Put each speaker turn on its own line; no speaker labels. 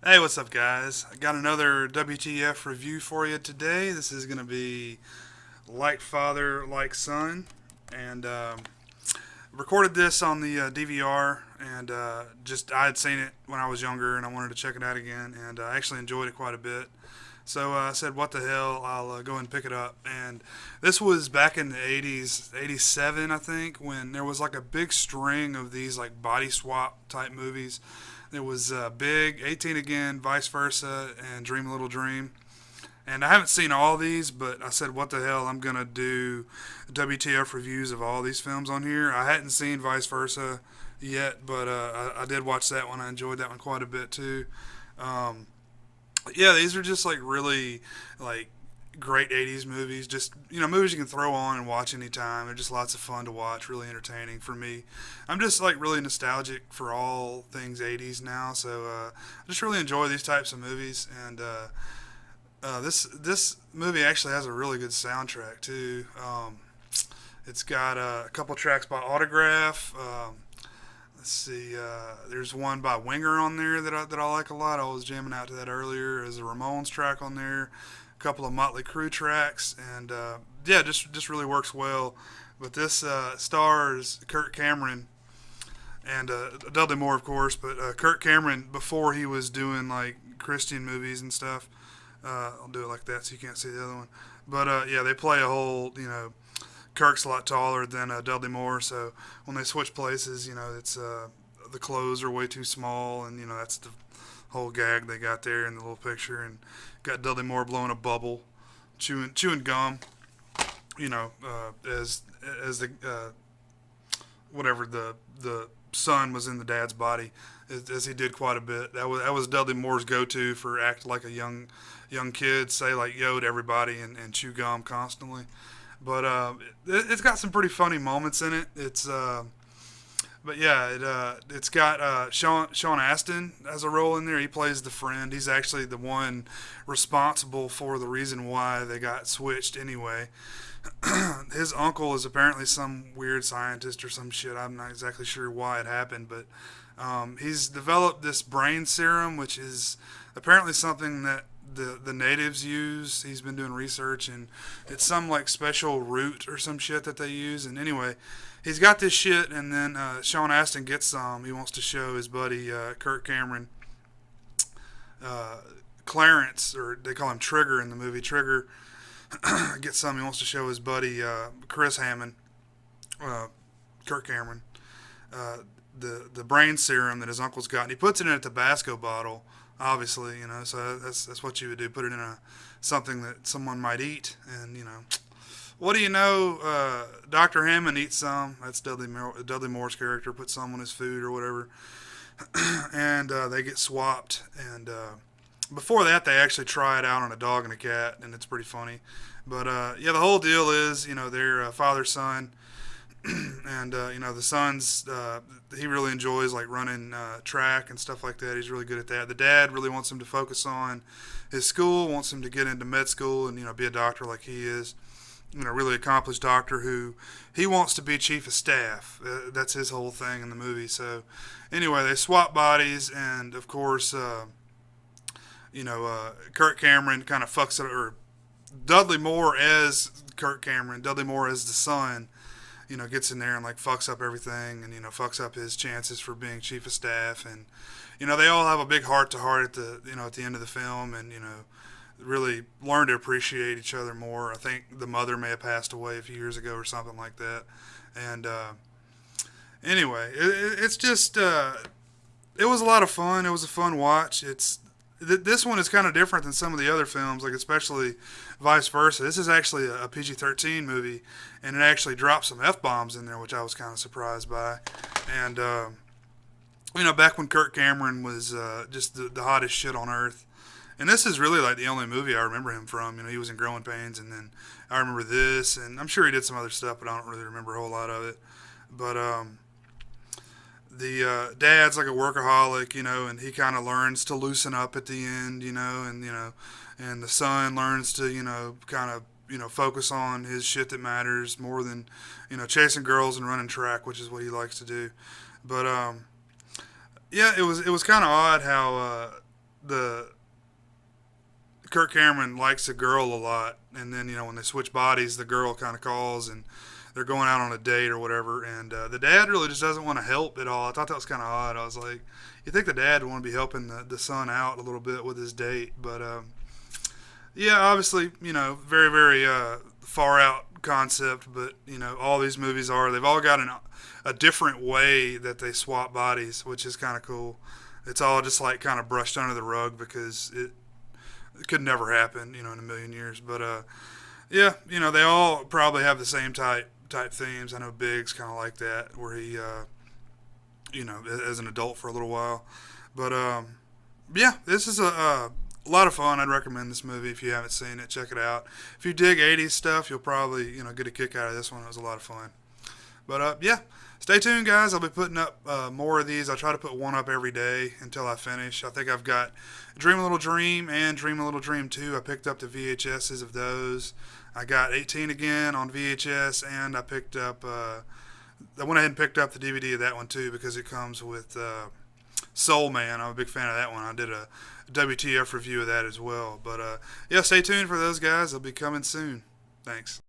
Hey, what's up, guys? I got another WTF review for you today. This is going to be Like Father, Like Son. And recorded this on the DVR. And I had seen it when I was younger and I wanted to check it out again. And I actually enjoyed it quite a bit. So I said, what the hell, I'll go and pick it up. And this was back in the 80s, 87, I think, when there was like a big string of these like body swap type movies. There was Big, 18 Again, Vice Versa, and Dream a Little Dream. And I haven't seen all these, but I said, what the hell, I'm going to do WTF reviews of all these films on here. I hadn't seen Vice Versa yet, but I did watch that one. I enjoyed that one quite a bit, too. Um, yeah, these are just like really like great 80s movies. Just, movies you can throw on and watch anytime. They're just lots of fun to watch, really entertaining for me. I'm just like really nostalgic for all things 80s now, so I just really enjoy these types of movies. And this movie actually has a really good soundtrack too. It's got a couple tracks by Autograph. Let's see. There's one by Winger on there that I like a lot. I was jamming out to that earlier. There's a Ramones track on there, a couple of Motley Crue tracks, and yeah, just really works well. But this stars Kirk Cameron and Dudley Moore, of course. But Kirk Cameron, before he was doing like Christian movies and stuff, I'll do it like that so you can't see the other one. But yeah, they play a whole, Kirk's a lot taller than Dudley Moore, so when they switch places, it's the clothes are way too small, and that's the whole gag they got there in the little picture, and got Dudley Moore blowing a bubble, chewing gum, as the whatever the son was in the dad's body, as he did quite a bit. That was Dudley Moore's go-to for act like a young kid, say like yo to everybody, and chew gum constantly. But it's got some pretty funny moments in it. But yeah, it's got Sean Astin as a role in there. He plays the friend. He's actually the one responsible for the reason why they got switched anyway. His uncle is apparently some weird scientist or some shit. I'm not exactly sure why it happened, but he's developed this brain serum, which is apparently something that the natives use. He's been doing research, and it's some like special root or some shit that they use. And anyway, he's got this shit, and then Sean Astin gets some. He wants to show his buddy Kirk Cameron, uh, Clarence, or they call him Trigger in the movie. Trigger gets some. He wants to show his buddy Chris Hammond, uh, Kirk Cameron, uh, the brain serum that his uncle's got, and he puts it in a Tabasco bottle. Obviously, so that's what you would do. Put it in something that someone might eat, and what do you know? Dr. Hammond eats some. That's Dudley Moore's character. Puts some on his food or whatever, and they get swapped. And before that, they actually try it out on a dog and a cat, and it's pretty funny. But yeah, the whole deal is, they're father son, and the son's he really enjoys like running track and stuff like that. He's really good at that. The dad really wants him to focus on his school, wants him to get into med school and be a doctor like he is. Really accomplished doctor who he wants to be chief of staff. That's his whole thing in the movie. So anyway, they swap bodies, and of course, Kirk Cameron kind of fucks it, or Dudley Moore as Kirk Cameron, Dudley Moore as the son, gets in there and like fucks up everything, and fucks up his chances for being chief of staff. And they all have a big heart to heart at the end of the film, and really learn to appreciate each other more. I think the mother may have passed away a few years ago or something like that. And anyway, it's just it was a lot of fun. It was a fun watch. This one is kind of different than some of the other films, like especially Vice Versa. This is actually a PG-13 movie, and it actually drops some F-bombs in there, which I was kind of surprised by. And back when Kirk Cameron was just the hottest shit on earth. And this is really like the only movie I remember him from. He was in Growing Pains, and then I remember this, and I'm sure he did some other stuff, but I don't really remember a whole lot of it. But the dad's like a workaholic, and he kind of learns to loosen up at the end, and the son learns to, kind of, focus on his shit that matters more than, chasing girls and running track, which is what he likes to do. But yeah, it was kind of odd how the Kirk Cameron likes a girl a lot, and then when they switch bodies, the girl kind of calls and they're going out on a date or whatever, and the dad really just doesn't want to help at all. I thought that was kind of odd. I was like, you think the dad would want to be helping the son out a little bit with his date, but yeah, obviously, very, very far out concept, but all these movies they've all got a different way that they swap bodies, which is kind of cool. It's all just like kind of brushed under the rug because it could never happen, in a million years. But yeah, they all probably have the same type themes. I know Big's kind of like that, where he, as an adult for a little while. But yeah, this is a lot of fun. I'd recommend this movie if you haven't seen it. Check it out. If you dig 80s stuff, you'll probably get a kick out of this one. It was a lot of fun. But yeah, stay tuned, guys. I'll be putting up more of these. I try to put one up every day until I finish. I think I've got Dream a Little Dream and Dream a Little Dream 2. I picked up the VHSs of those. I got 18 again on VHS, and I picked up. I went ahead and picked up the DVD of that one too because it comes with Soul Man. I'm a big fan of that one. I did a WTF review of that as well. But yeah, stay tuned for those guys. They'll be coming soon. Thanks.